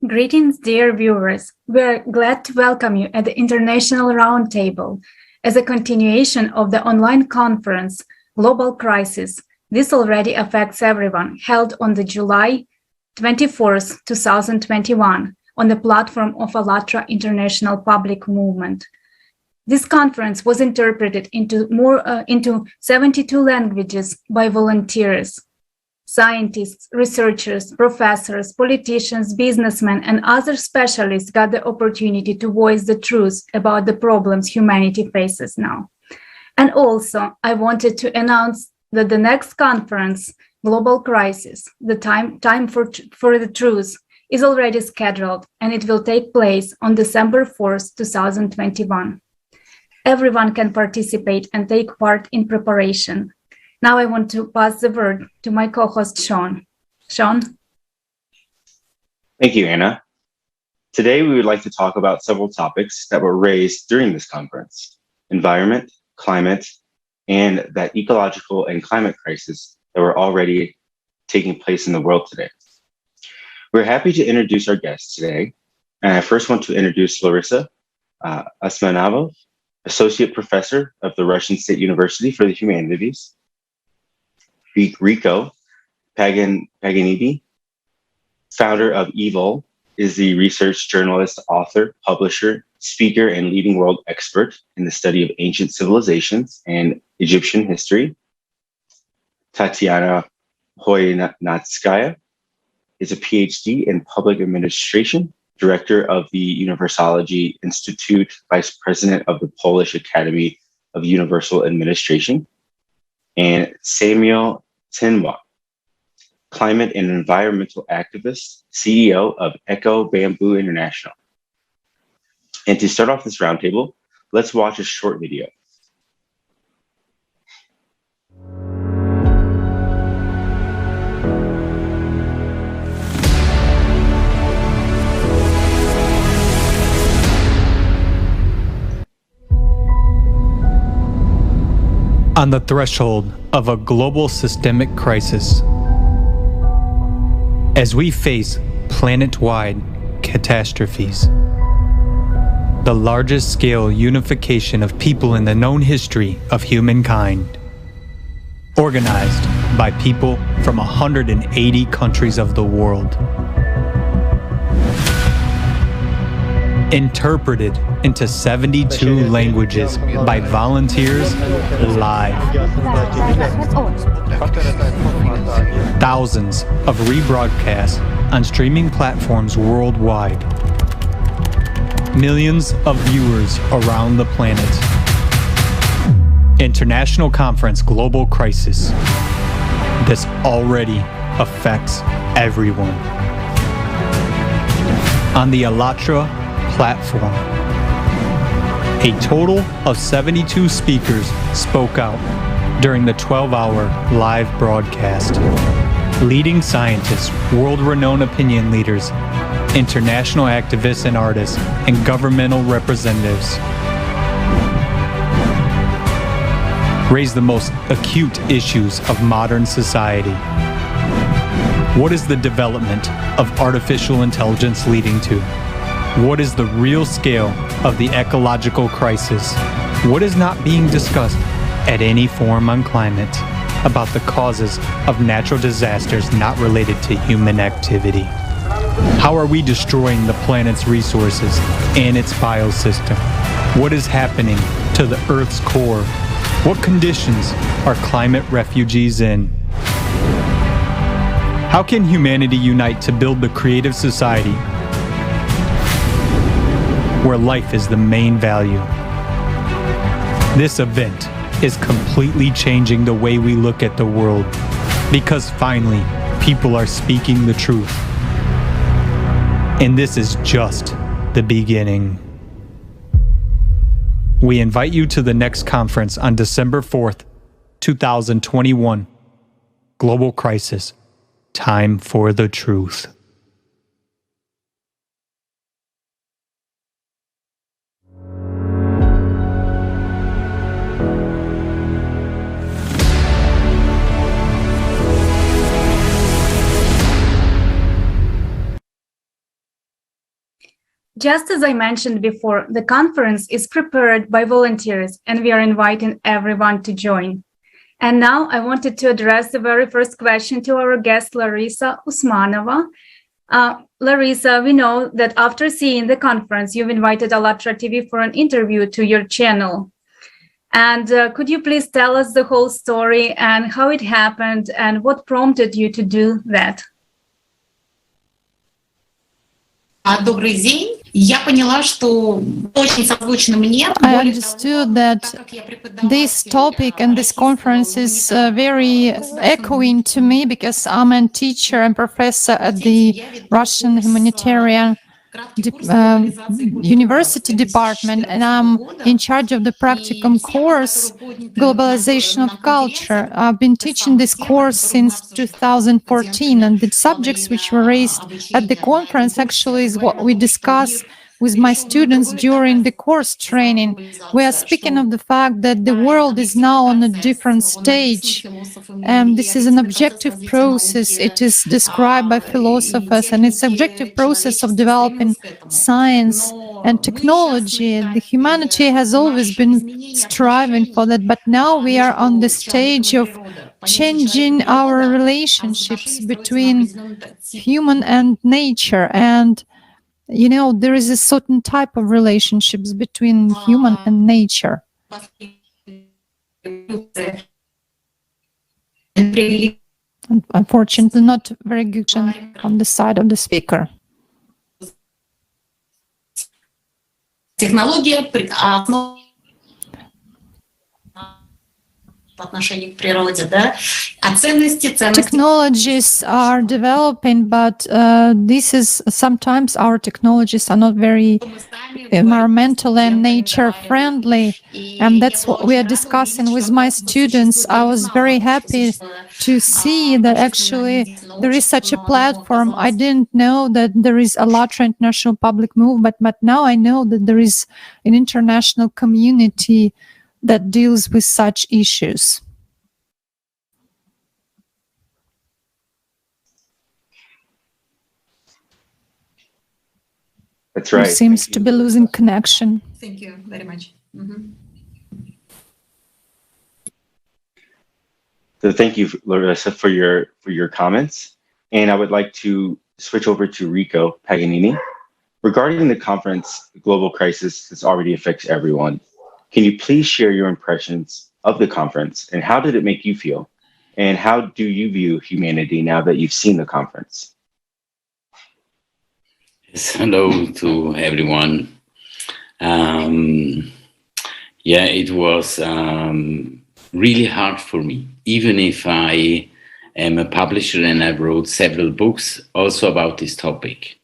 Greetings, dear viewers. We're glad to welcome you at the International Roundtable. As a continuation of the online conference, Global Crisis, this already affects everyone, held on the July 24th, 2021, on the platform of ALLATRA International Public Movement. This conference was interpreted into 72 languages by volunteers. Scientists, researchers, professors, politicians, businessmen, and other specialists got the opportunity to voice the truth about the problems humanity faces now. And also, I wanted to announce that the next conference, Global Crisis, the time for the truth, is already scheduled, and it will take place on December 4th, 2021. Everyone can participate and take part in preparation. Now I want to pass the word to my co-host, Sean. Sean? Thank you, Anna. Today, we would like to talk about several topics that were raised during this conference: environment, climate, and that ecological and climate crisis that were already taking place in the world today. We're happy to introduce our guests today. And I first want to introduce Larissa Asmanavov, Associate Professor of the Russian State University for the Humanities; Rico Paganidi, founder of EVOL, is the research journalist, author, publisher, speaker, and leading world expert in the study of ancient civilizations and Egyptian history. Tatiana Hoynatskaya is a PhD in public administration, director of the Universality Institute, vice president of the Polish Academy of Universal Administration. And Samuel Tinwa, climate and environmental activist, CEO of Echo Bamboo International. And to start off this roundtable, let's watch a short video. On the threshold of a global systemic crisis, as we face planet-wide catastrophes, the largest scale unification of people in the known history of humankind, organized by people from 180 countries of the world, interpreted into 72 languages by volunteers live. Thousands of rebroadcasts on streaming platforms worldwide. Millions of viewers around the planet. International Conference Global Crisis. This already affects everyone. On the ALLATRA platform, a total of 72 speakers spoke out during the 12-hour live broadcast. Leading scientists, world-renowned opinion leaders, international activists and artists, and governmental representatives raised the most acute issues of modern society. What is the development of artificial intelligence leading to? What is the real scale of the ecological crisis? What is not being discussed at any forum on climate about the causes of natural disasters not related to human activity? How are we destroying the planet's resources and its biosystem? What is happening to the Earth's core? What conditions are climate refugees in? How can humanity unite to build the creative society where life is the main value? This event is completely changing the way we look at the world, because finally, people are speaking the truth. And this is just the beginning. We invite you to the next conference on December 4th, 2021. Global Crisis. Time for the truth. Just as I mentioned before, the conference is prepared by volunteers and we are inviting everyone to join. And now I wanted to address the very first question to our guest, Larissa Usmanova. Larissa, we know that after seeing the conference, you've invited ALLATRA TV for an interview to your channel. And could you please tell us the whole story and how it happened and what prompted you to do that? Добрый день. Я поняла, что очень созвучно мне. I understood that this topic and this conference is very echoing to me because I'm a teacher and professor at the Russian Humanitarian University Department, and I'm in charge of the practicum course, Globalization of Culture. I've been teaching this course since 2014, and the subjects which were raised at the conference actually is what we discuss with my students during the course training. We are speaking of the fact that the world is now on a different stage, and this is an objective process. It is described by philosophers, and it's an objective process of developing science and technology. The humanity has always been striving for that, but now we are on the stage of changing our relationships between human and nature. And you know, there is a certain type of relationships between human and nature. Unfortunately, not very good on the side of the speaker. Технология по отношению к природе, да? А ценности. Technologies are developing, but this is sometimes our technologies are not very environmental and nature friendly, and that's what we are discussing with my students. I was very happy to see that actually there is such a platform. I didn't know that there is ALLATRA International Public Movement, but now I know that there is an international community that deals with such issues. That's right. It seems to be losing connection. Thank you very much. So thank you, Larissa, for your comments. And I would like to switch over to Rico Paganini. Regarding the conference, the global crisis this already affects everyone. Can you please share your impressions of the conference and how did it make you feel? And how do you view humanity now that you've seen the conference? Yes, hello to everyone. It was really hard for me, even if I am a publisher and I wrote several books also about this topic,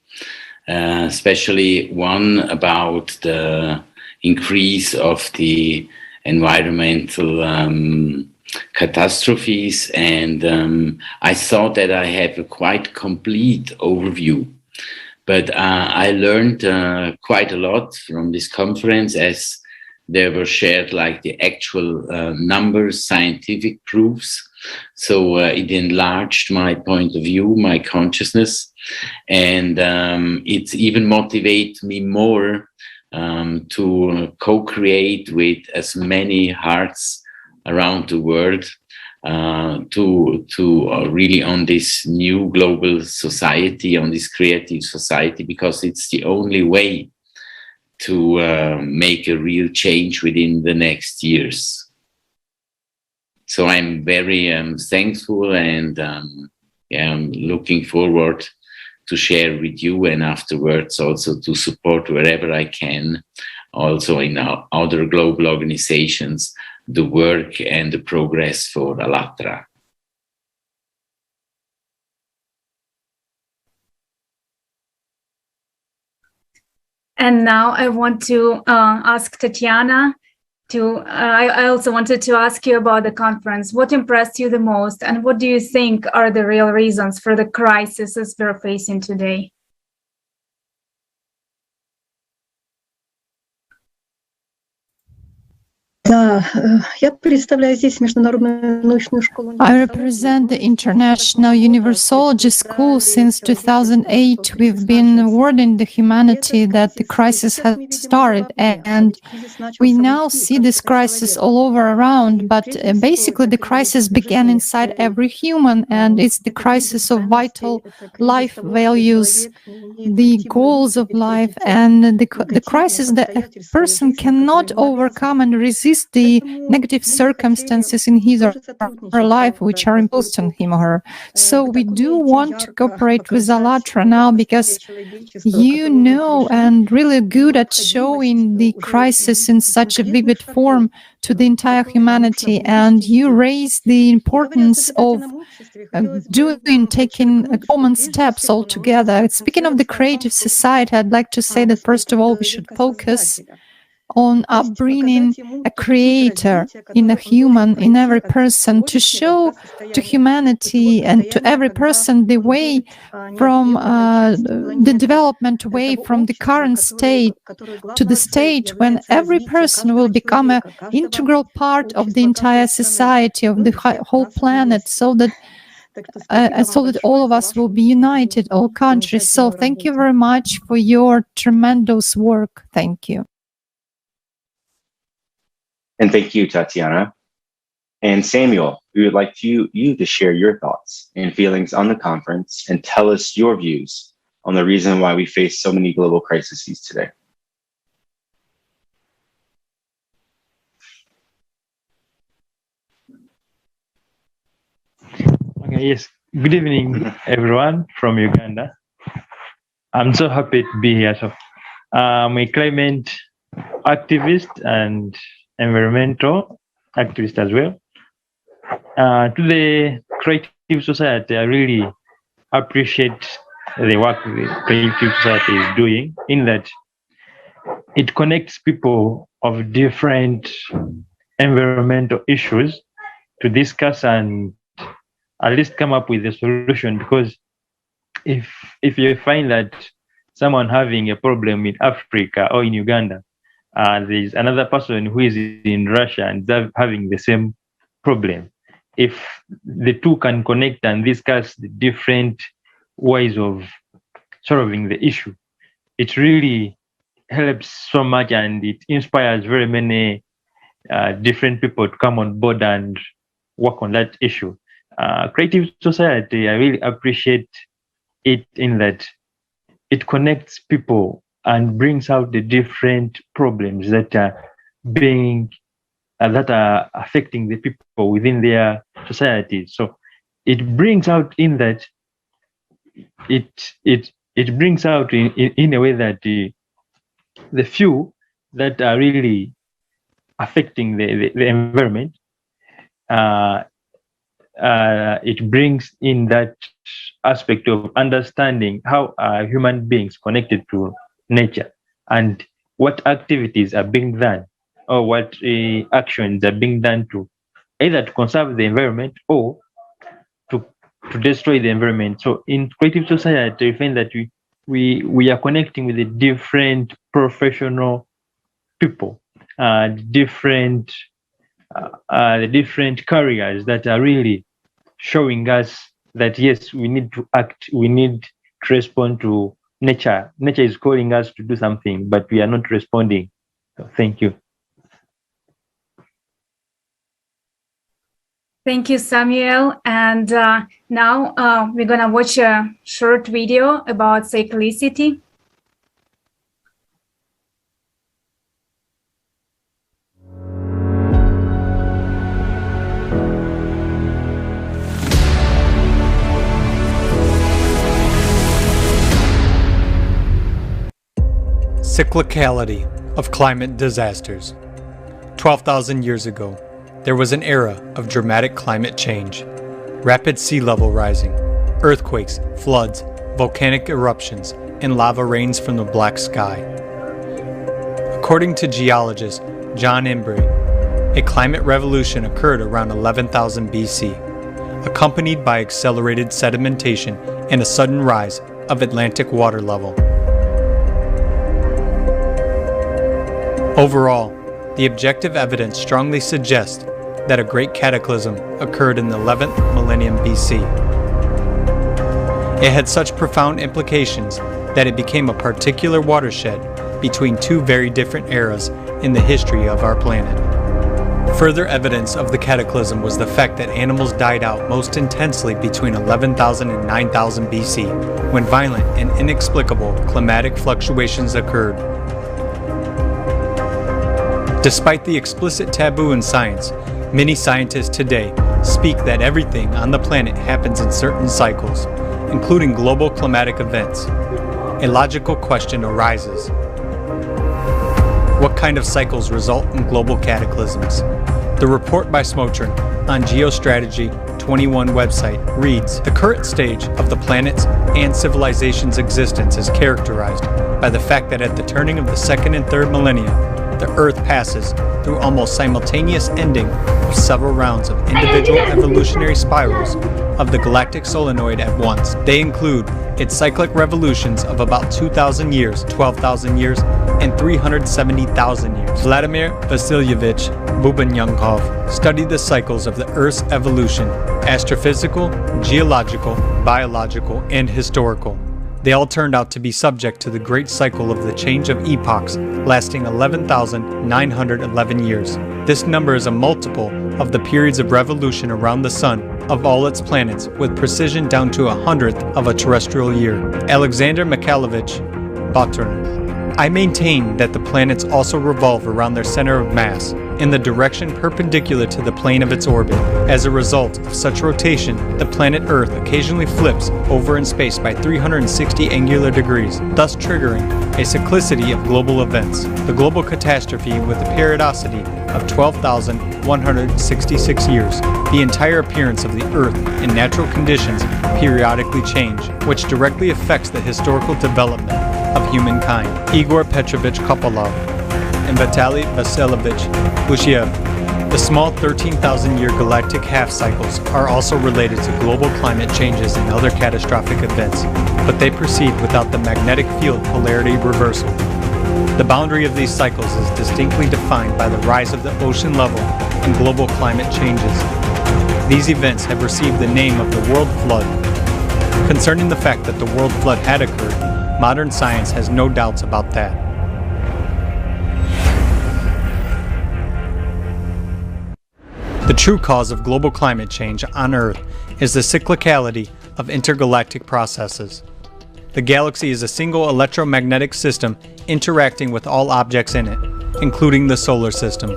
especially one about the increase of the environmental catastrophes. And I thought that I have a quite complete overview. But I learned quite a lot from this conference as there were shared like the actual numbers, scientific proofs. So it enlarged my point of view, my consciousness, and it even motivated me more to co-create with as many hearts around the world to really on this new global society, on this creative society, because it's the only way to make a real change within the next years. So I'm very thankful and I'm looking forward to share with you and afterwards also to support wherever I can, also in our other global organizations, the work and the progress for ALLATRA. And now I want to ask Tatiana I also wanted to ask you about the conference. What impressed you the most, and what do you think are the real reasons for the crises we're facing today? I represent the International Universology School. Since 2008, we've been warning the humanity that the crisis has started, and we now see this crisis all over around, but basically the crisis began inside every human, and it's the crisis of vital life values, the goals of life, and the crisis that a person cannot overcome and resist the negative circumstances in his or her life which are imposed on him or her. So we do want to cooperate with ALLATRA now, because you know and really good at showing the crisis in such a vivid form to the entire humanity, and you raise the importance of taking common steps all together. Speaking of the creative society, I'd like to say that first of all we should focus on upbringing a creator in a human, in every person, to show to humanity and to every person the way from the development way from the current state to the state when every person will become an integral part of the entire society, of the whole planet, so that all of us will be united, all countries. So thank you very much for your tremendous work. Thank you. And thank you, Tatiana. And Samuel, we would like you to share your thoughts and feelings on the conference and tell us your views on the reason why we face so many global crises today. Okay, yes. Good evening, everyone from Uganda. I'm so happy to be here. So, I'm a climate activist and environmental activist as well. To the Creative Society, I really appreciate the work the Creative Society is doing, in that it connects people of different environmental issues to discuss and at least come up with a solution. Because if you find that someone having a problem in Africa or in Uganda, there's another person who is in Russia and they're having the same problem. If the two can connect and discuss the different ways of solving the issue, it really helps so much, and it inspires very many different people to come on board and work on that issue. Creative Society, I really appreciate it in that it connects people and brings out the different problems that are affecting the people within their society. So it brings out in that it brings out in a way that the few that are really affecting the environment, it brings in that aspect of understanding how human beings connected to nature and what activities are being done or what actions are being done to either to conserve the environment or to destroy the environment. So in Creative Society, we find that we are connecting with the different professional people, the different careers that are really showing us that yes, we need to act, we need to respond to nature. Nature is calling us to do something, but we are not responding. So thank you. Thank you, Samuel. And now we're going to watch a short video about cyclicity. Cyclicality of climate disasters. 12,000 years ago, there was an era of dramatic climate change. Rapid sea level rising, earthquakes, floods, volcanic eruptions, and lava rains from the black sky. According to geologist John Embry, a climate revolution occurred around 11,000 BC, accompanied by accelerated sedimentation and a sudden rise of Atlantic water level. Overall, the objective evidence strongly suggests that a great cataclysm occurred in the 11th millennium BC. It had such profound implications that it became a particular watershed between two very different eras in the history of our planet. Further evidence of the cataclysm was the fact that animals died out most intensely between 11,000 and 9,000 BC, when violent and inexplicable climatic fluctuations occurred. Despite the explicit taboo in science, many scientists today speak that everything on the planet happens in certain cycles, including global climatic events. A logical question arises. What kind of cycles result in global cataclysms? The report by Smotron on Geostrategy 21 website reads, "The current stage of the planet's and civilization's existence is characterized by the fact that at the turning of the second and third millennia, the Earth passes through almost simultaneous ending of several rounds of individual evolutionary spirals of the galactic solenoid at once. They include its cyclic revolutions of about 2,000 years, 12,000 years, and 370,000 years." Vladimir Vasilyevich Bubanyakov studied the cycles of the Earth's evolution: astrophysical, geological, biological, and historical. They all turned out to be subject to the great cycle of the change of epochs, lasting 11,911 years. This number is a multiple of the periods of revolution around the Sun of all its planets, with precision down to 1/100th of a terrestrial year. Alexander Mikhailovich Botrin. I maintain that the planets also revolve around their center of mass, in the direction perpendicular to the plane of its orbit. As a result of such rotation, the planet Earth occasionally flips over in space by 360 angular degrees, thus triggering a cyclicity of global events. The global catastrophe, with a periodicity of 12,166 years, the entire appearance of the Earth and natural conditions periodically change, which directly affects the historical development of humankind. Igor Petrovich Kopolov and Vitaly Vasilyevich Lushiev. The small 13,000-year galactic half-cycles are also related to global climate changes and other catastrophic events, but they proceed without the magnetic field polarity reversal. The boundary of these cycles is distinctly defined by the rise of the ocean level and global climate changes. These events have received the name of the World Flood. Concerning the fact that the World Flood had occurred, modern science has no doubts about that. The true cause of global climate change on Earth is the cyclicality of intergalactic processes. The galaxy is a single electromagnetic system interacting with all objects in it, including the solar system.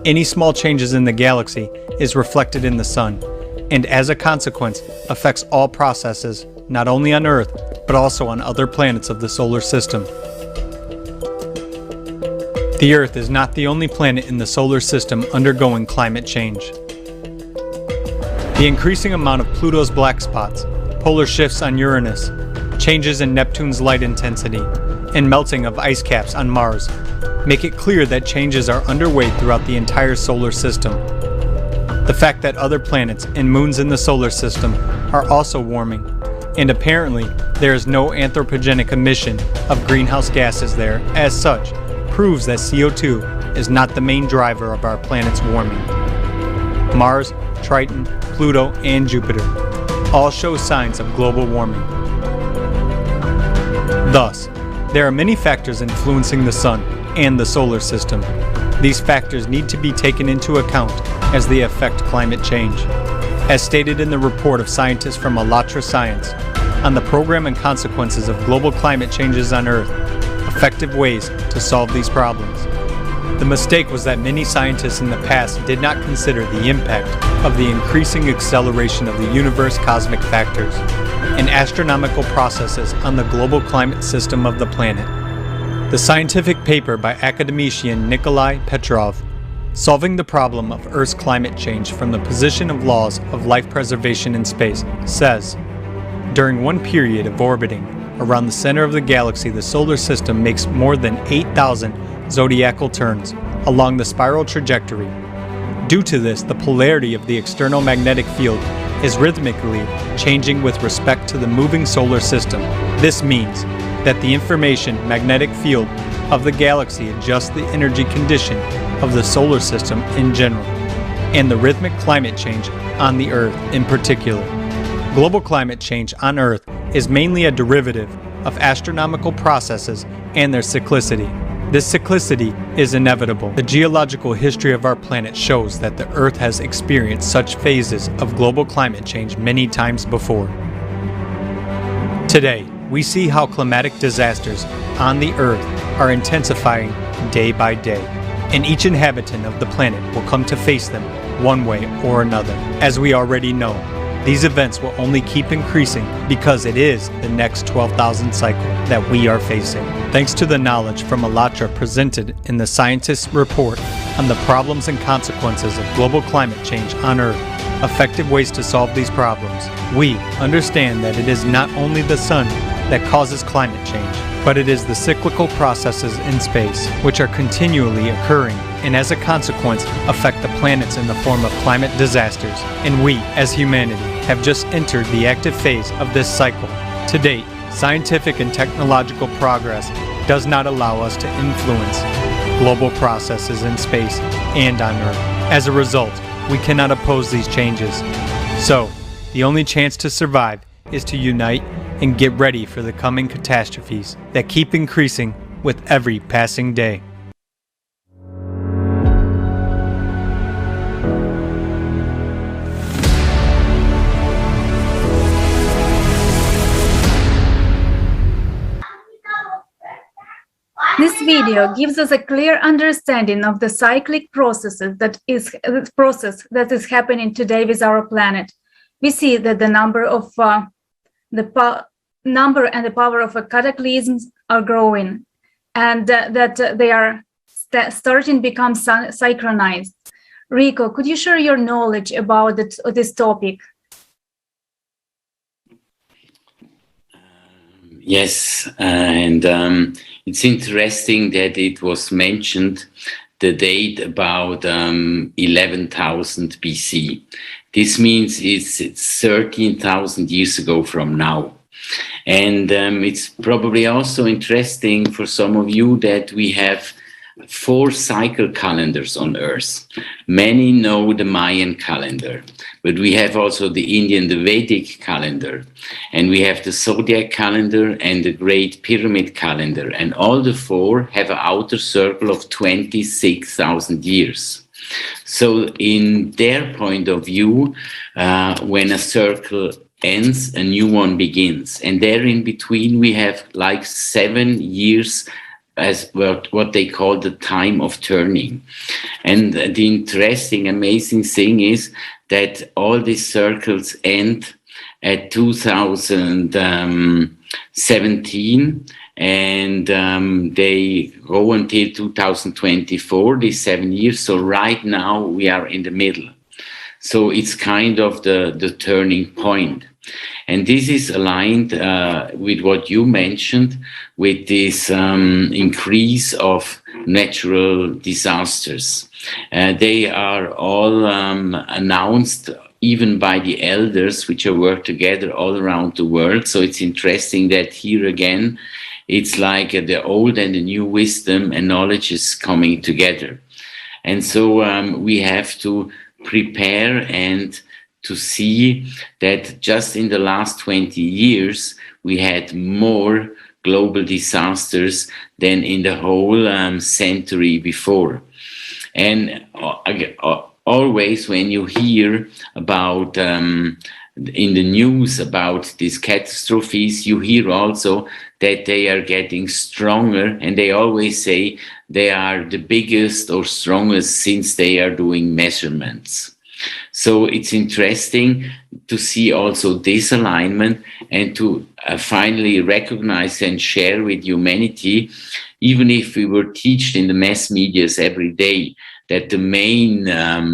Any small changes in the galaxy is reflected in the Sun, and as a consequence affects all processes, not only on Earth, but also on other planets of the solar system. The Earth is not the only planet in the solar system undergoing climate change. The increasing amount of Pluto's black spots, polar shifts on Uranus, changes in Neptune's light intensity, and melting of ice caps on Mars make it clear that changes are underway throughout the entire solar system. The fact that other planets and moons in the solar system are also warming, and apparently there is no anthropogenic emission of greenhouse gases there as such, proves that CO2 is not the main driver of our planet's warming. Mars, Triton, Pluto, and Jupiter all show signs of global warming. Thus, there are many factors influencing the Sun and the solar system. These factors need to be taken into account as they affect climate change. As stated in the report of scientists from ALLATRA Science on the program and consequences of global climate changes on Earth, effective ways to solve these problems. The mistake was that many scientists in the past did not consider the impact of the increasing acceleration of the universe cosmic factors and astronomical processes on the global climate system of the planet. The scientific paper by academician Nikolai Petrov, Solving the Problem of Earth's Climate Change from the Position of Laws of Life Preservation in Space, says, during one period of orbiting around the center of the galaxy, the solar system makes more than 8,000 zodiacal turns along the spiral trajectory. Due to this, the polarity of the external magnetic field is rhythmically changing with respect to the moving solar system. This means that the information magnetic field of the galaxy adjusts the energy condition of the solar system in general, and the rhythmic climate change on the Earth in particular. Global climate change on Earth is mainly a derivative of astronomical processes and their cyclicity. This cyclicity is inevitable. The geological history of our planet shows that the Earth has experienced such phases of global climate change many times before. Today, we see how climatic disasters on the Earth are intensifying day by day, and each inhabitant of the planet will come to face them one way or another. As we already know, these events will only keep increasing because it is the next 12,000 cycle that we are facing. Thanks to the knowledge from ALLATRA presented in the scientists' report on the problems and consequences of global climate change on Earth, effective ways to solve these problems, we understand that it is not only the sun that causes climate change, but it is the cyclical processes in space which are continually occurring and as a consequence affect the planets in the form of climate disasters. And we, as humanity, have just entered the active phase of this cycle. To date, scientific and technological progress does not allow us to influence global processes in space and on Earth. As a result, we cannot oppose these changes. So, the only chance to survive is to unite and get ready for the coming catastrophes that keep increasing with every passing day. This video gives us a clear understanding of the cyclic process that is happening today with our planet. We see that the number and the power of cataclysms are growing, and that they are starting to become synchronized. Rico, could you share your knowledge about this topic? Yes, and it's interesting that it was mentioned the date about 11,000 BC. This means it's 13,000 years ago from now. And it's probably also interesting for some of you that we have 4 cycle calendars on Earth. Many know the Mayan calendar, but we have also the Indian, the Vedic calendar, and we have the zodiac calendar and the Great Pyramid calendar, and all the 4 have an outer circle of 26,000 years. So in their point of view, when a circle ends, a new one begins, and there in between we have like 7 years as what they call the time of turning. And the interesting, amazing thing is that all these circles end at 2017, and they go until 2024, these 7 years. So right now we are in the middle. So it's kind of the turning point. And this is aligned with what you mentioned, with this increase of natural disasters. They are all announced even by the elders, which are work together all around the world. So it's interesting that here again, it's like the old and the new wisdom and knowledge is coming together. And so we have to prepare and to see that just in the last 20 years, we had more global disasters than in the whole century before. And always when you hear about in the news about these catastrophes, you hear also that they are getting stronger, and they always say they are the biggest or strongest since they are doing measurements. So it's interesting to see also this alignment and to finally recognize and share with humanity, even if we were taught in the mass medias every day that the main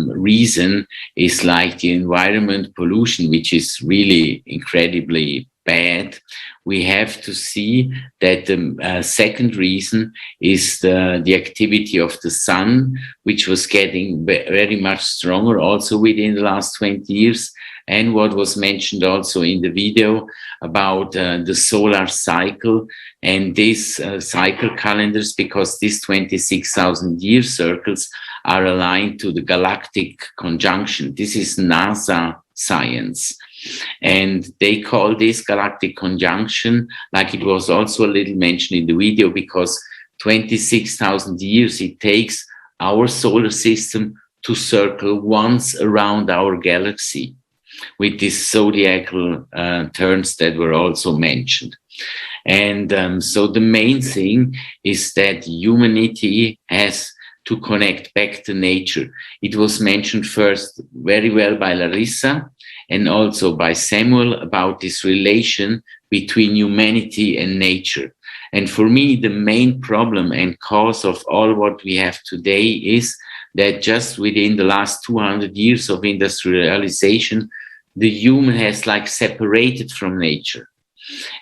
reason is like the environment pollution, which is really incredibly bad. we have to see that the second reason is the activity of the sun, which was getting very much stronger also within the last 20 years. And what was mentioned also in the video about the solar cycle and these cycle calendars, because these 26,000 year circles are aligned to the galactic conjunction. This is NASA science. And they call this galactic conjunction, like it was also a little mentioned in the video, because 26,000 years it takes our solar system to circle once around our galaxy, with these zodiacal turns that were also mentioned. And so the main thing is that humanity has to connect back to nature. It was mentioned first very well by Larissa and also by Samuel about this relation between humanity and nature. And for me, the main problem and cause of all what we have today is that just within the last 200 years of industrialization, the human has like separated from nature.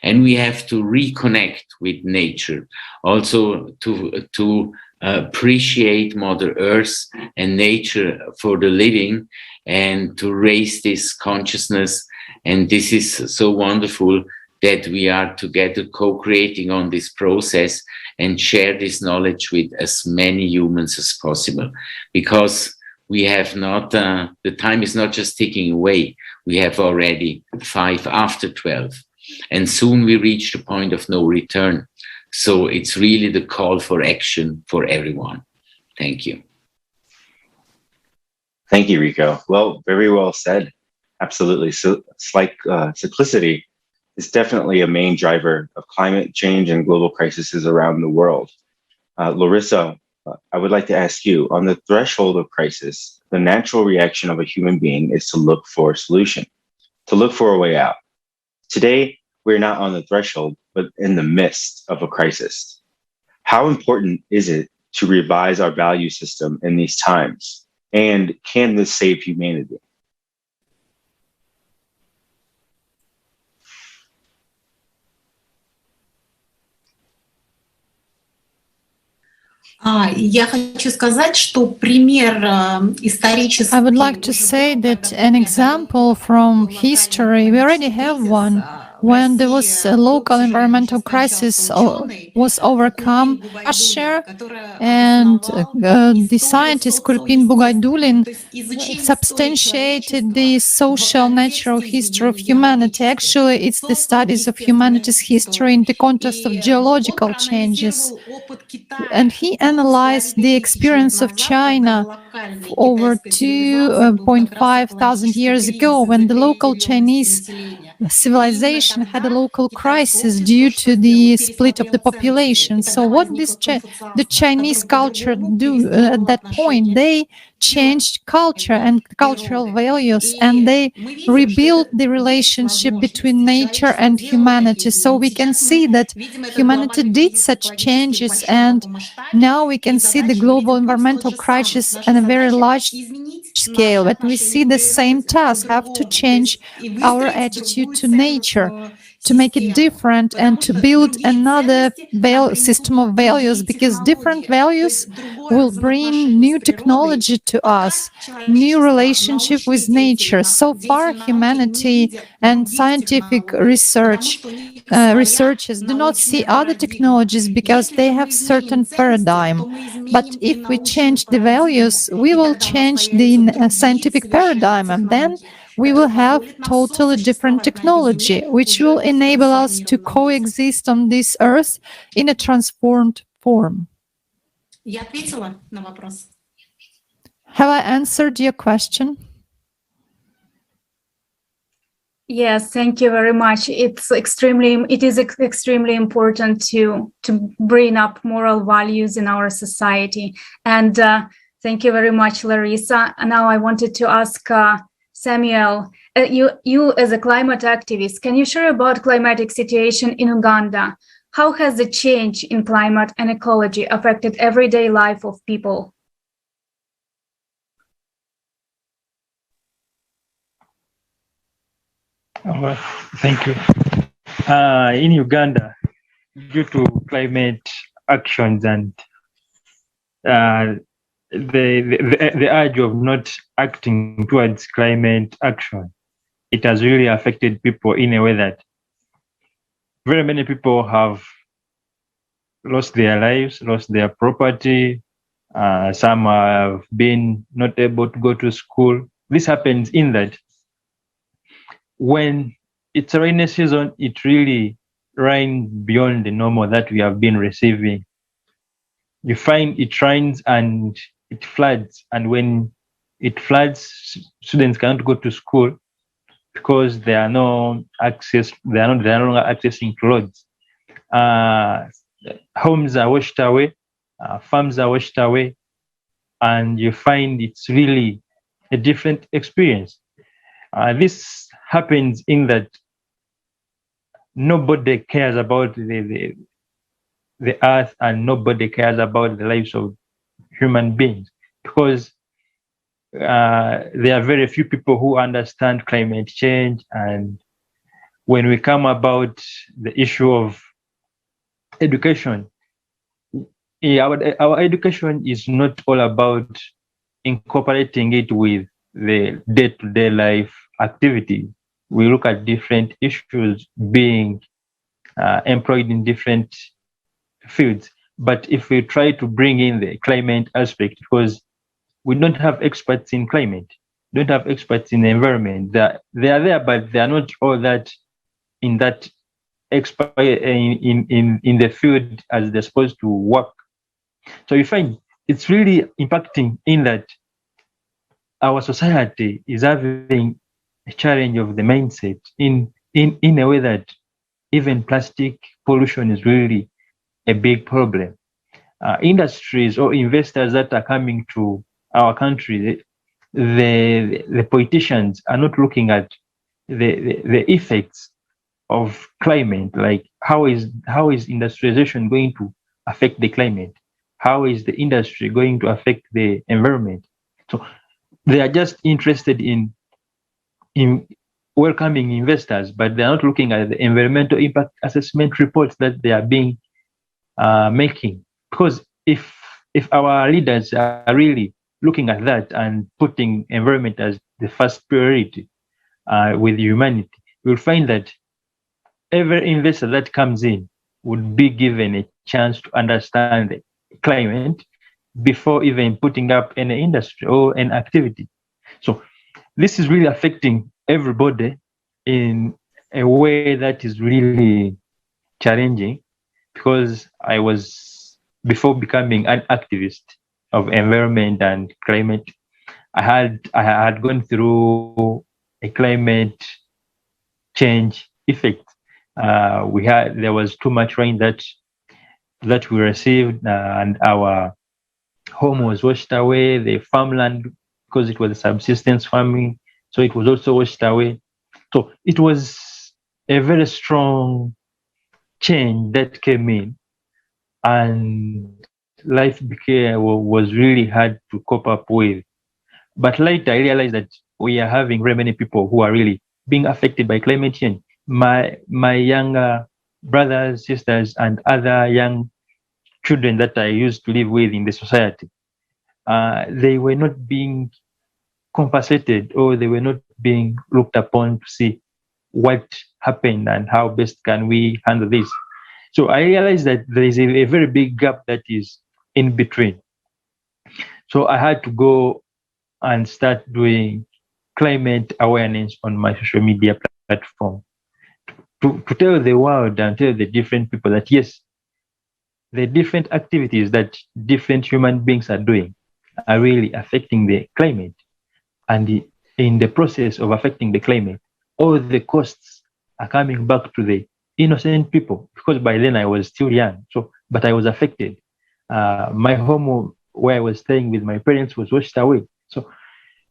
And we have to reconnect with nature, also to appreciate Mother Earth and nature for the living, and to raise this consciousness. And this is so wonderful that we are together co-creating on this process and share this knowledge with as many humans as possible, because we have not, the time is not just ticking away. We have already 5 after 12, and soon we reach the point of no return. So it's really the call for action for everyone. Thank you. Thank you, Rico. Well, very well said. Absolutely. So it's like cyclicity is definitely a main driver of climate change and global crises around the world. Larissa, I would like to ask you, on the threshold of crisis, the natural reaction of a human being is to look for a solution, to look for a way out. Today, we're not on the threshold, but in the midst of a crisis. How important is it to revise our value system in these times? And can this save humanity? Я хочу сказать, что пример исторический. I would like to say that an example from history, we already have one. When there was a local environmental crisis was overcome last year, and the scientist Kurpin Bugaydulin substantiated the social natural history of humanity. Actually, it's the studies of humanity's history in the context of geological changes. And he analyzed the experience of China over 2.5 thousand years ago, when the local Chinese civilization had a local crisis due to the split of the population. So what the Chinese culture do at that point? They changed culture and cultural values, and they rebuilt the relationship between nature and humanity. So we can see that humanity did such changes, and now we can see the global environmental crisis on a very large scale. But we see the same task, have to change our attitude to nature, to make it different, and to build another system of values, because different values will bring new technology to us, new relationship with nature. So far, humanity and scientific researchers do not see other technologies because they have certain paradigm. But if we change the values, we will change the scientific paradigm, and then we will have totally different technology, which will enable us to coexist on this earth in a transformed form. Я ответила на вопрос. Have I answered your question? Yes, thank you very much. It is extremely important to bring up moral values in our society. And thank you very much, Larissa. And now I wanted to ask Samuel, you as a climate activist, can you share about climatic situation in Uganda? How has the change in climate and ecology affected everyday life of people? Well, thank you. In Uganda, due to climate actions and the urge of not acting towards climate action, it has really affected people in a way that very many people have lost their lives, lost their property. Some have been not able to go to school. This happens in that when it's a rainy season, it really rains beyond the normal that we have been receiving. You find it rains and it floods, and when it floods, students cannot go to school because there are no access. They are no longer accessing clothes. Homes are washed away, farms are washed away, and you find it's really a different experience. This happens in that nobody cares about the earth, and nobody cares about the lives of human beings, because there are very few people who understand climate change. And when we come about the issue of education, our education is not all about incorporating it with the day-to-day life activity. We look at different issues being employed in different fields. But if we try to bring in the climate aspect, because we don't have experts in climate, don't have experts in the environment, they are there, but they are not all that in that expert in the field as they're supposed to work. So you find it's really impacting in that our society is having a challenge of the mindset in a way that even plastic pollution is really a big problem. Industries or investors that are coming to our country, the politicians are not looking at the effects of climate, like how is industrialization going to affect the climate? How is the industry going to affect the environment? So they are just interested in welcoming investors, but they are not looking at the environmental impact assessment reports that they are being making. Because if our leaders are really looking at that and putting environment as the first priority with humanity, we'll find that every investor that comes in would be given a chance to understand the climate before even putting up any industry or an activity. So this is really affecting everybody in a way that is really challenging, because I was, before becoming an activist of environment and climate, I had gone through a climate change effect. There was too much rain that we received, and our home was washed away. The farmland, because it was subsistence farming, so it was also washed away. So it was a very strong change that came in, and life was really hard to cope up with. But later I realized that we are having very many people who are really being affected by climate change. My younger brothers, sisters, and other young children that I used to live with in the society, they were not being compensated, or they were not being looked upon to see what happened and how best can we handle this. So I realized that there is a very big gap that is in between. So I had to go and start doing climate awareness on my social media platform to tell the world and tell the different people that yes, the different activities that different human beings are doing are really affecting the climate. And in the process of affecting the climate, all the costs are coming back to the innocent people, because by then I was still young. So, but I was affected. My home where I was staying with my parents was washed away. So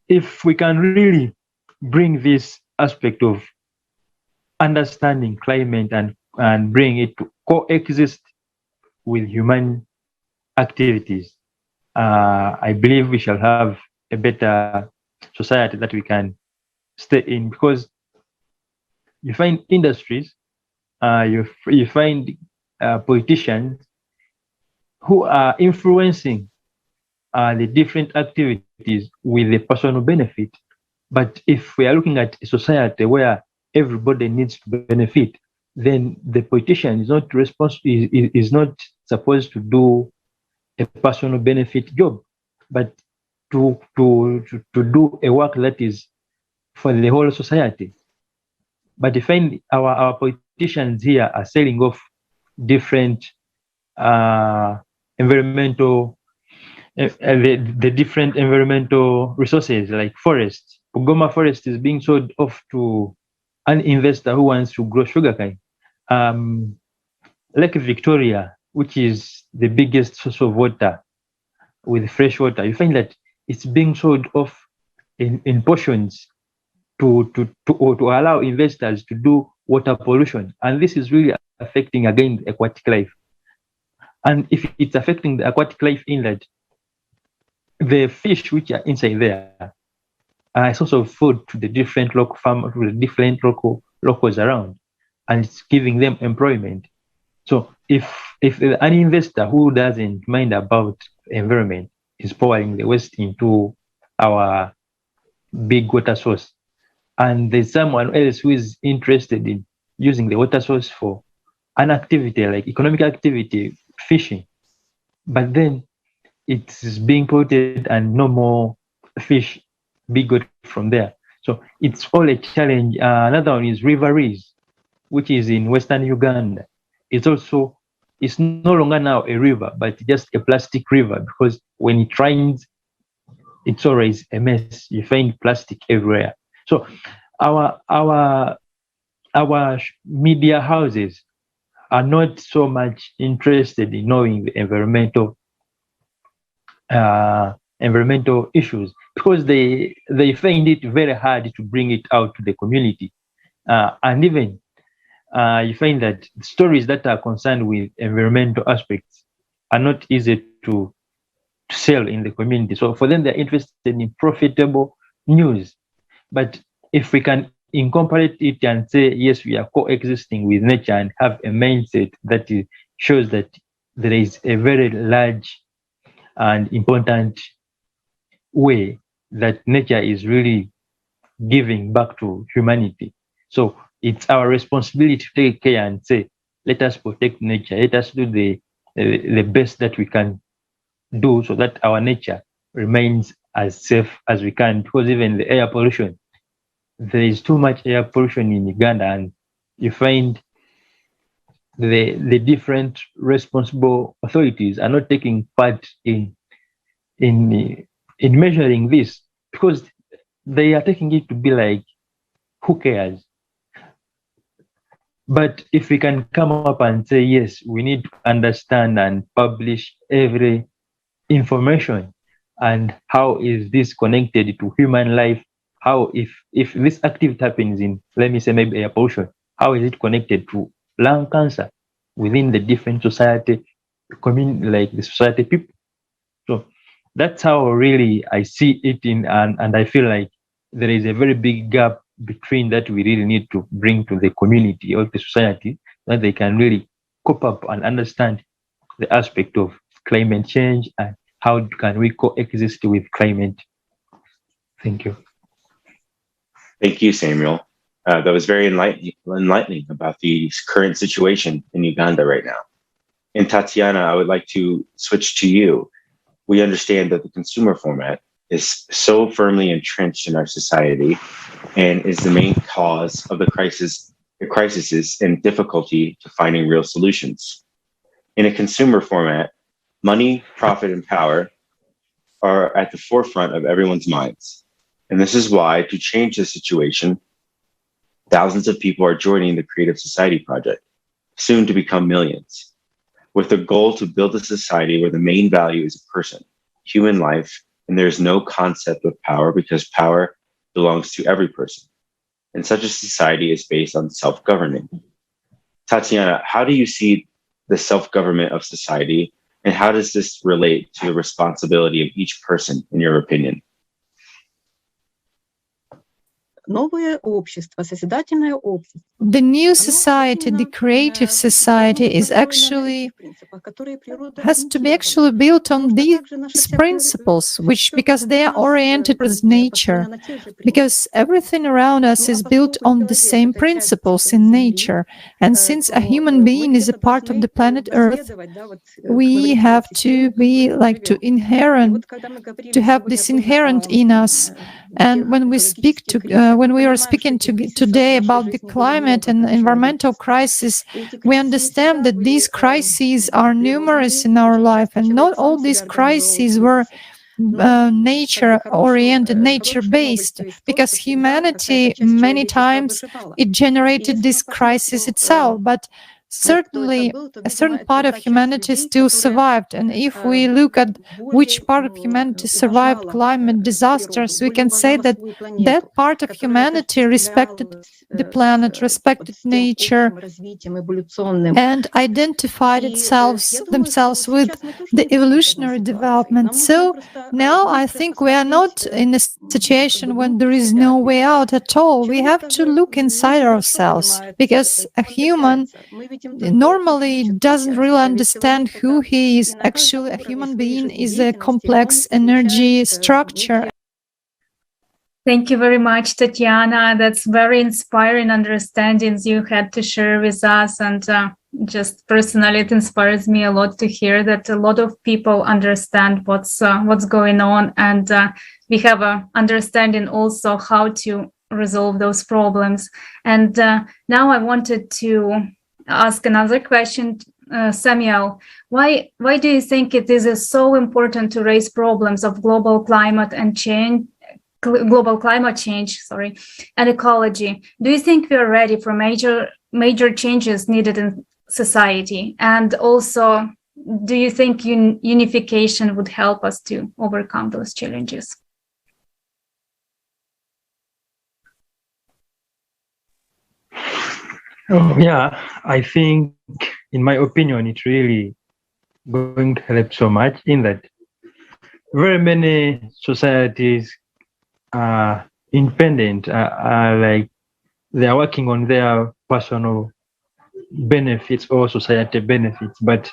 if we can really bring this aspect of understanding climate and bring it to coexist with human activities, I believe we shall have a better society that we can stay in. Because you find industries you find politicians who are influencing the different activities with a personal benefit. But if we are looking at a society where everybody needs to benefit, then the politician is not is not supposed to do a personal benefit job, but to do a work that is for the whole society. But you find our politicians here are selling off different environmental the different environmental resources like forests. Ugoma forest is being sold off to an investor who wants to grow sugarcane. Lake Victoria, which is the biggest source of water with fresh water, you find that it's being sold off in portions to allow investors to do water pollution. And this is really affecting again the aquatic life. And if it's affecting the aquatic life inlet, the fish which are inside there are a source of food to the different local farmers, to the different locals around, and it's giving them employment. So if an investor who doesn't mind about environment is pouring the waste into our big water source, and there's someone else who is interested in using the water source for an activity like economic activity, fishing, but then it's being polluted and no more fish be good from there. So it's all a challenge. Another one is River Rees, which is in Western Uganda. It's no longer now a river, but just a plastic river, because when it rains, it's always a mess. You find plastic everywhere. So our media houses are not so much interested in knowing the environmental issues, because they find it very hard to bring it out to the community. And even you find that stories that are concerned with environmental aspects are not easy to sell in the community. So for them, they're interested in profitable news. But if we can incorporate it and say, yes, we are coexisting with nature and have a mindset that shows that there is a very large and important way that nature is really giving back to humanity. So it's our responsibility to take care and say, let us protect nature. Let us do the best that we can do so that our nature remains as safe as we can. Because even the air pollution, there is too much air pollution in Uganda, and you find the different responsible authorities are not taking part in measuring this, because they are taking it to be like, who cares? But if we can come up and say, yes, we need to understand and publish every information, and how is this connected to human life? How, if this activity happens in, let me say, maybe air pollution, how is it connected to lung cancer within the different society, like the society people? So that's how really I see it and I feel like there is a very big gap between that we really need to bring to the community or the society, that they can really cope up and understand the aspect of climate change and how can we coexist with climate. Thank you. Thank you, Samuel. That was very enlightening about the current situation in Uganda right now. And Tatiana, I would like to switch to you. We understand that the consumer format is so firmly entrenched in our society and is the main cause of the crises and difficulty to finding real solutions. In a consumer format, money, profit, and power are at the forefront of everyone's minds. And this is why, to change the situation, thousands of people are joining the Creative Society Project, soon to become millions, with the goal to build a society where the main value is a person, human life, and there is no concept of power, because power belongs to every person. And such a society is based on self-governing. Tatiana, how do you see the self-government of society, and how does this relate to the responsibility of each person, in your opinion? The new society, the creative society, is actually has to be actually built on these principles, which because they are oriented towards nature, because everything around us is built on the same principles in nature. And since a human being is a part of the planet Earth, we have to be like to have this inherent in us. And when we speak to when we are speaking today about the climate and environmental crisis, we understand that these crises are numerous in our life, and not all these crises were nature-oriented, nature-based, because humanity many times it generated this crisis itself, but certainly a certain part of humanity still survived. And if we look at which part of humanity survived climate disasters, we can say that that part of humanity respected the planet, respected nature, and identified themselves with the evolutionary development. So now I think we are not in a situation when there is no way out at all. We have to look inside ourselves, because a human normally doesn't really understand who he is. Actually, a human being is a complex energy structure. Thank you very much, Tatiana. That's very inspiring understandings you had to share with us. And just personally, it inspires me a lot to hear that a lot of people understand what's going on. And we have a understanding also how to resolve those problems. And now I wanted to ask another question. Samuel, why do you think it is so important to raise problems of global climate change, and ecology? Do you think we are ready for major changes needed in society? And also, do you think unification would help us to overcome those challenges? Yeah, I think, in my opinion, it's really going to help so much in that very many societies are independent, are like they are working on their personal benefits or society benefits. But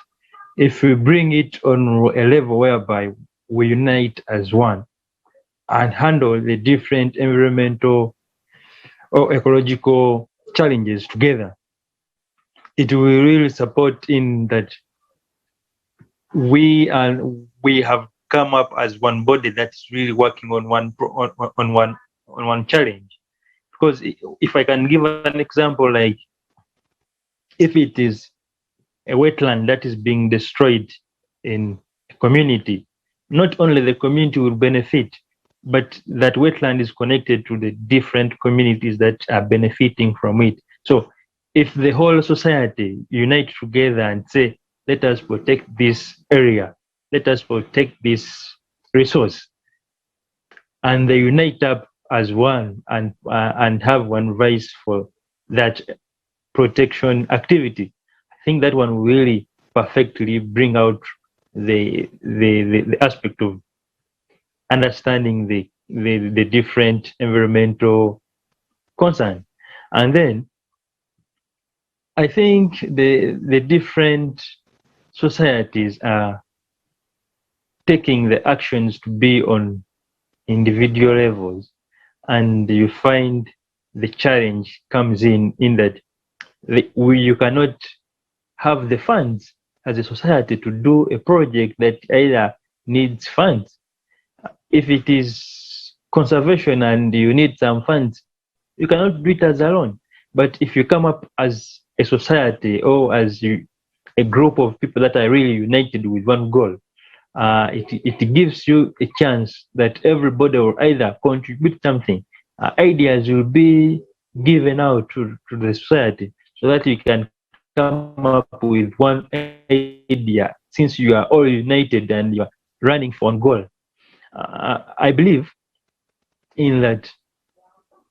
if we bring it on a level whereby we unite as one and handle the different environmental or ecological challenges together, it will really support in that we have come up as one body that's really working on one challenge. Because if I can give an example, like if it is a wetland that is being destroyed in a community, not only the community will benefit, but that wetland is connected to the different communities that are benefiting from it. So if the whole society unite together and say, let us protect this area, let us protect this resource, and they unite up as one and have one voice for that protection activity, I think that one will really perfectly bring out the aspect of understanding the different environmental concerns. And then I think the different societies are taking the actions to be on individual levels, and you find the challenge comes in that you cannot have the funds as a society to do a project that either needs funds. If it is conservation and you need some funds, you cannot do it as alone. But if you come up as a society or as a group of people that are really united with one goal, it gives you a chance that everybody will either contribute something. Ideas will be given out to the society so that you can come up with one idea, since you are all united and you are running for one goal. I believe in that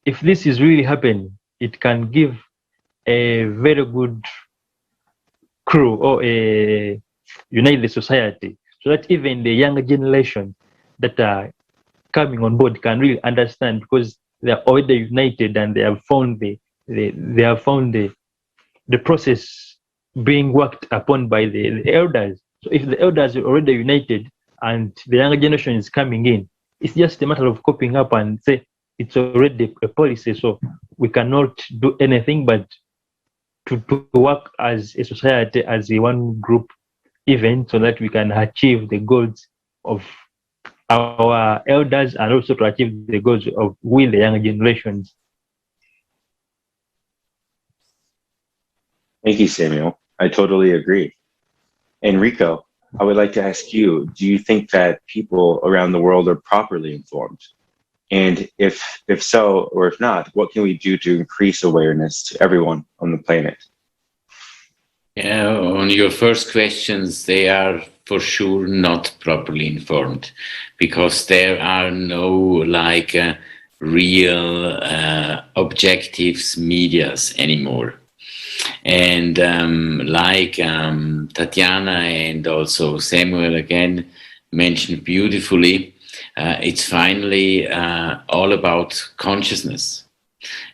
if this is really happening, it can give a very good crew or unite the society, so that even the younger generation that are coming on board can really understand, because they are already united and they have found the process being worked upon by the elders. So if the elders are already united and the younger generation is coming in, it's just a matter of copying up and say it's already a policy. So we cannot do anything but to work as a society, as a one group event, so that we can achieve the goals of our elders and also to achieve the goals of we, the younger generations. Thank you, Samuel. I totally agree. Enrico, I would like to ask you, do you think that people around the world are properly informed? And if so, or if not, what can we do to increase awareness to everyone on the planet? Yeah, on your first questions, they are for sure not properly informed, because there are no real objectives medias anymore. And Tatiana and also Samuel again mentioned beautifully, it's finally all about consciousness.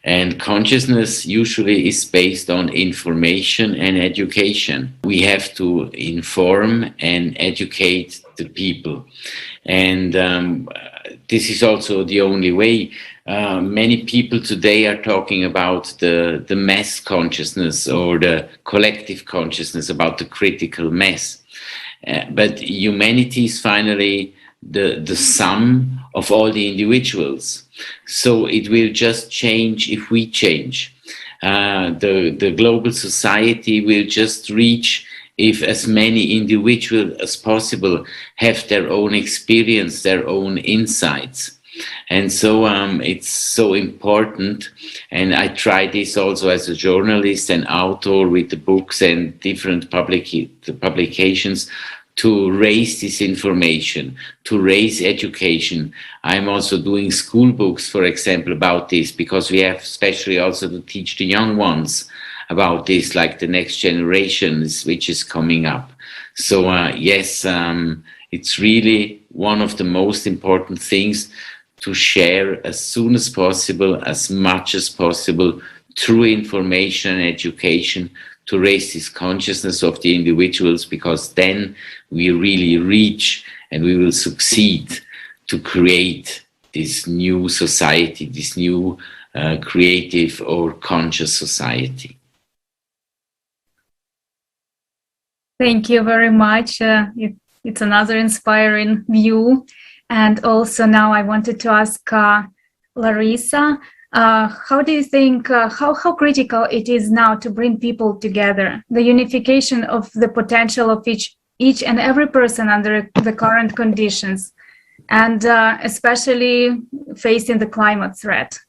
And consciousness usually is based on information and education. We have to inform and educate the people. And this is also the only way. Many people today are talking about the mass consciousness or the collective consciousness, about the critical mass. But humanity is finally the sum of all the individuals. So it will just change if we change. The global society will just reach if as many individuals as possible have their own experience, their own insights. And so it's so important, and I try this also as a journalist and author with the books and different publications, to raise this information, to raise education. I'm also doing school books, for example, about this, because we have especially also to teach the young ones about this, like the next generations, which is coming up. So yes, it's really one of the most important things, to share as soon as possible, as much as possible, through information and education, to raise this consciousness of the individuals, because then we really reach and we will succeed to create this new society, this new creative or conscious society. Thank you very much. It's another inspiring view. And also now I wanted to ask Larissa, how do you think, how critical it is now to bring people together, the unification of the potential of each and every person under the current conditions, and especially facing the climate threat?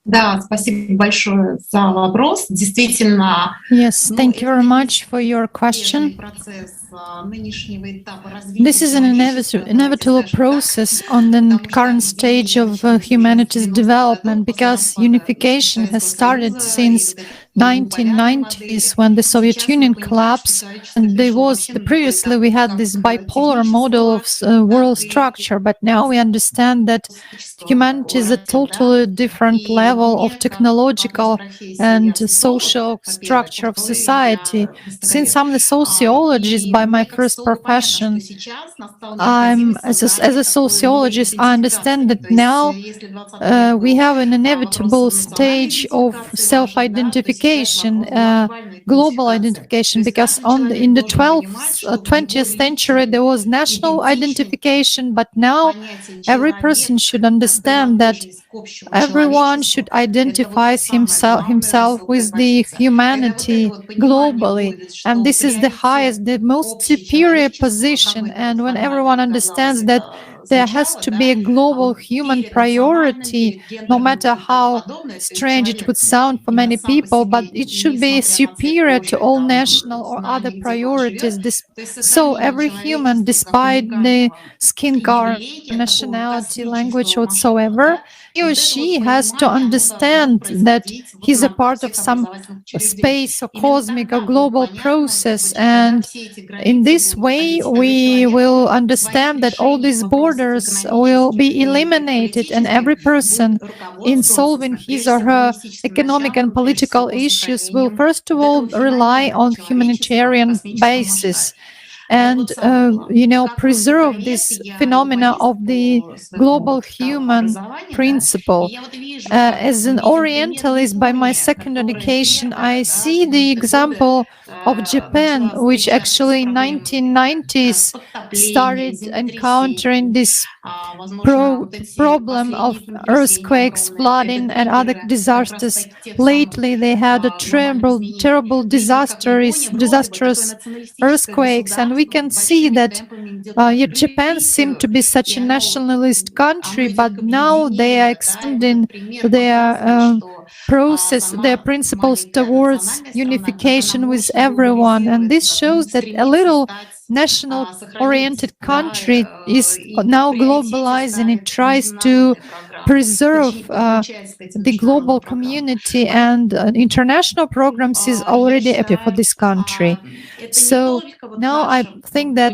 Да, спасибо большое за вопрос. Действительно. Yes, thank you very much for your question. This is an inevitable process on the current stage of humanity's development, because unification has started since 1990s, when the Soviet Union collapsed, and previously we had this bipolar model of world structure, but now we understand that humanity is a totally different level of technological and social structure of society. Since I'm the sociologist by my first profession, as a sociologist, I understand that now we have an inevitable stage of self-identification, global identification, because in the 20th century there was national identification, but now every person should understand that everyone should identify himself with the humanity globally, and this is the highest, the most superior position. And when everyone understands that there has to be a global human priority, no matter how strange it would sound for many people, but it should be superior to all national or other priorities. So every human, despite the skin color, nationality, language, whatsoever, he or she has to understand that he's a part of some space or cosmic or global process. And in this way, we will understand that all these borders will be eliminated, and every person in solving his or her economic and political issues will first of all rely on humanitarian basis and preserve this phenomena of the global human principle. As an Orientalist by my second education, I see the example of Japan, which actually in 1990s started encountering this problem of earthquakes, flooding, and other disasters. Lately, they had a terrible disastrous earthquakes, and we can see that Japan seemed to be such a nationalist country, but now they are expanding their process, their principles towards unification with everyone. And this shows that a little national-oriented country is now globalizing. It tries to preserve the global community, and international programs is already active for this country. So now I think that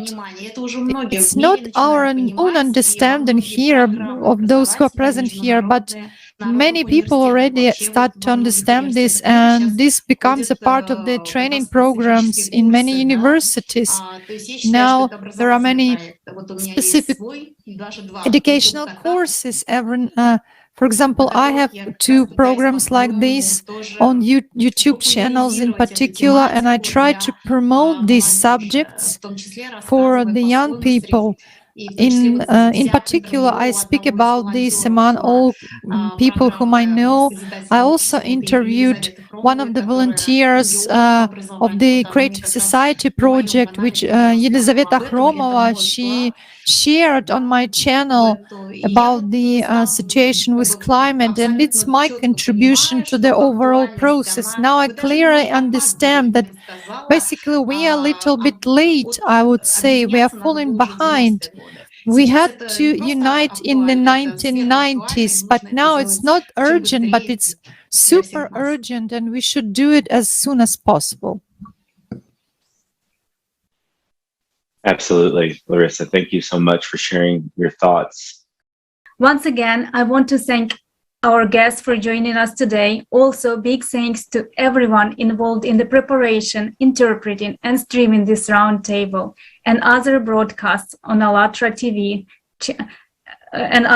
it's not our own understanding here of those who are present here, but many people already start to understand this, and this becomes a part of the training programs in many universities. Now there are many specific educational courses. For example, I have 2 programs like this on YouTube channels in particular, and I try to promote these subjects for the young people. In particular, I speak about this among all people whom I know. I also interviewed one of the volunteers of the Creative Society project, which Yelizaveta Khromova, she shared on my channel about the situation with climate, and it's my contribution to the overall process. Now I clearly understand that basically we are a little bit late, I would say. We are falling behind. We had to unite in the 1990s, but now it's not urgent, but it's super urgent, and we should do it as soon as possible. Absolutely, Larissa. Thank you so much for sharing your thoughts. Once again, I want to thank our guests for joining us today. Also, big thanks to everyone involved in the preparation, interpreting, and streaming this roundtable and other broadcasts on ALLATRA TV and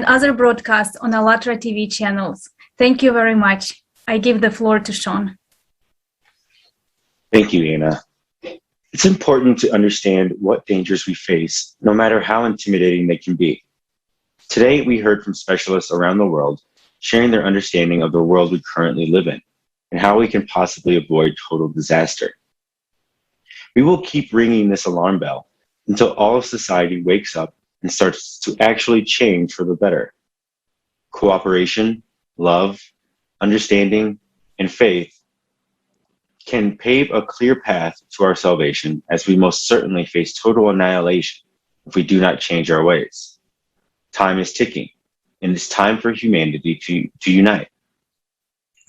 other broadcasts on ALLATRA TV channels. Thank you very much. I give the floor to Sean. Thank you, Anna. It's important to understand what dangers we face, no matter how intimidating they can be. Today, we heard from specialists around the world sharing their understanding of the world we currently live in and how we can possibly avoid total disaster. We will keep ringing this alarm bell until all of society wakes up and starts to actually change for the better. Cooperation, love, understanding, and faith can pave a clear path to our salvation, as we most certainly face total annihilation if we do not change our ways. Time is ticking, and it's time for humanity to unite.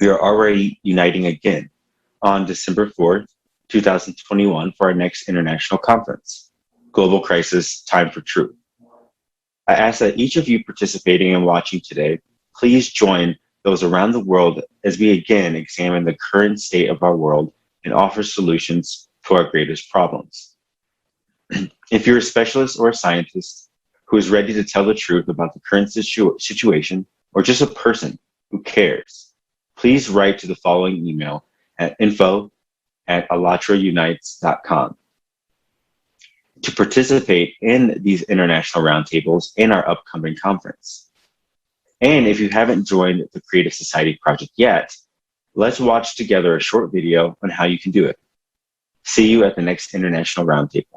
We are already uniting again on December 4th, 2021 for our next international conference, Global Crisis, Time for Truth. I ask that each of you participating and watching today, please join those around the world as we again examine the current state of our world and offer solutions to our greatest problems. If you're a specialist or a scientist who is ready to tell the truth about the current situation, or just a person who cares, please write to the following email at info@allatraunites.com. to participate in these international roundtables in our upcoming conference. And if you haven't joined the Creative Society Project yet, let's watch together a short video on how you can do it. See you at the next International Roundtable.